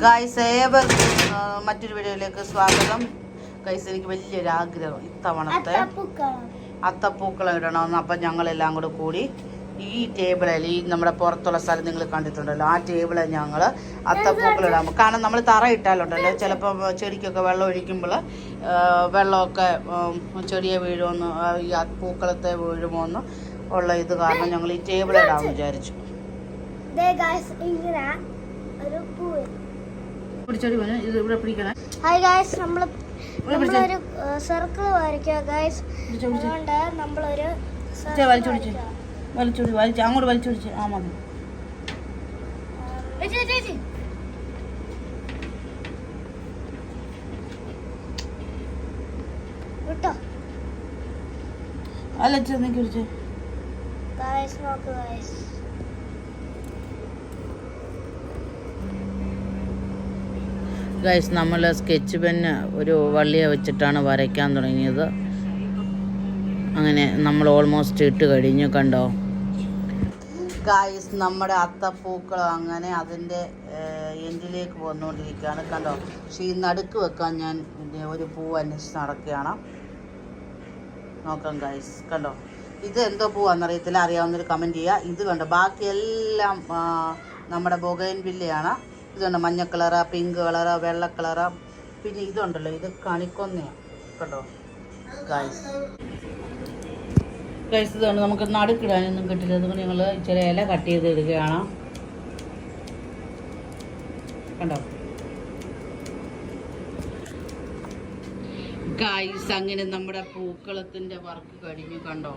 Guys ഏവർക്കും മറ്റൊരു വീഡിയോയിലേക്ക് സ്വാഗതം. ഗൈസ് എനിക്ക് വലിയൊരു ആഗ്രഹം ഇത്തവണത്തെ അത്തപ്പൂക്കളം ഇടണമെന്ന്. അപ്പം ഞങ്ങളെല്ലാം കൂടെ കൂടി ഈ ടേബിളിൽ ഈ നമ്മുടെ പുറത്തുള്ള സ്ഥലം നിങ്ങൾ കണ്ടിട്ടുണ്ടല്ലോ, ആ ടേബിളിൽ ഞങ്ങൾ അത്തപ്പൂക്കളം ഇടാം. കാരണം നമ്മൾ തറ ഇട്ടാലുണ്ടല്ലോ ചിലപ്പോൾ ചെടിക്കൊക്കെ വെള്ളം ഒഴിക്കുമ്പോൾ വെള്ളമൊക്കെ ചെടിയെ വീഴുമെന്ന്, ഈ പൂക്കളത്തെ വീഴുമോ എന്ന് ഉള്ള ഇത് കാരണം ഞങ്ങൾ ഈ ടേബിൾ ഇടാമെന്ന് വിചാരിച്ചു. ഹായ് ഗായ്സ്, നമ്മളൊരു സർക്കിൾ വരയ്ക്കുക ഗായ്സ്. അതുകൊണ്ട് നമ്മളൊരു അങ്ങോട്ട് വലിച്ചോടിച്ച് ആ മതി. വിട്ടോ അല്ല കുറിച്ച് ഗായ്സ് നോക്ക് ഗായ്സ്. ഗൈസ് നമ്മൾ സ്കെച്ച് പെന്ന് ഒരു വള്ളിയെ വെച്ചിട്ടാണ് വരയ്ക്കാൻ തുടങ്ങിയത്. അങ്ങനെ നമ്മൾ ഓൾമോസ്റ്റ് ഇട്ട് കഴിഞ്ഞു. കണ്ടോ ഗൈസ്, നമ്മുടെ അത്തപ്പൂക്കളം അങ്ങനെ അതിൻ്റെ എൻഡിലേക്ക് വന്നുകൊണ്ടിരിക്കുകയാണ്. കണ്ടോ, പക്ഷേ ഈ നടുക്ക് വെക്കാൻ ഞാൻ ഒരു പൂ അന്വേഷിച്ച് നടക്കുകയാണ്. നോക്കാം ഗൈസ്, കണ്ടോ ഇത് എന്തോ പൂവാണെന്നറിയത്തില്ല, അറിയാവുന്നൊരു കമൻറ്റ് ചെയ്യുക. ഇത് കണ്ടോ, ബാക്കിയെല്ലാം നമ്മുടെ ബൊഗൈൻവില്ലയാണ്. ഇതുണ്ട് മഞ്ഞ കളറ്, പിങ്ക് കളറ്, വെള്ള കളറ്, പിന്നെ ഇതുണ്ടല്ലോ ഇത് കണിക്കൊന്നയാണ്. കേട്ടോ ഗൈസ്, ഇതുകൊണ്ട് നമുക്ക് നടുക്കിടാനൊന്നും കിട്ടില്ല. അതുകൊണ്ട് ഞങ്ങൾ ഇച്ചിരി ഇല കട്ട് ചെയ്ത് ഇടുകയാണ്. കണ്ടോ ഗൈസ്, അങ്ങനെ നമ്മുടെ പൂക്കളത്തിൻ്റെ വർക്ക് കഴിഞ്ഞു. കണ്ടോ,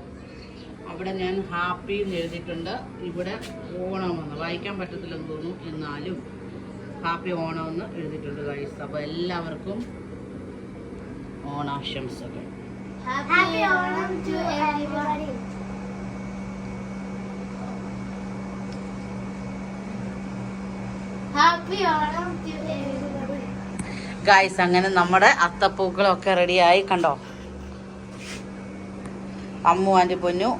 അവിടെ ഞാൻ ഹാപ്പി എന്ന് എഴുതിയിട്ടുണ്ട്. ഇവിടെ ഓണമെന്ന് വായിക്കാൻ പറ്റത്തില്ലെന്ന് തോന്നുന്നു, എന്നാലും ഹാപ്പി ഓണമെന്ന് എഴുതിയിട്ടുണ്ട് ഗൈസ്. അപ്പോൾ എല്ലാവർക്കും ഓണാശംസകൾ. Happy Onam to everybody. Happy Onam to everybody. Guys, അങ്ങനെ നമ്മുടെ അത്തപ്പൂക്കളൊക്കെ റെഡിയായി. കണ്ടോ, അമ്മു ആൻറ്റി പൊന്നു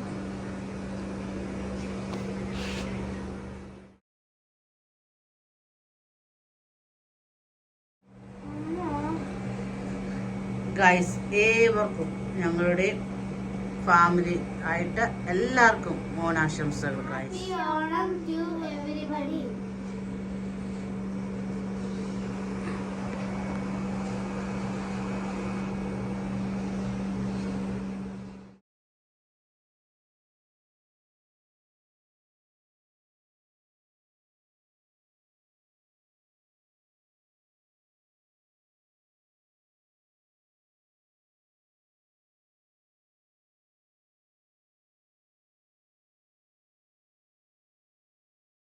ഗൈസ്, ഏവർക്കും ഞങ്ങളുടെ ഫാമിലി ആയിട്ട് എല്ലാവർക്കും ഓണാശംസകൾ guys. Happy Onam to everybody.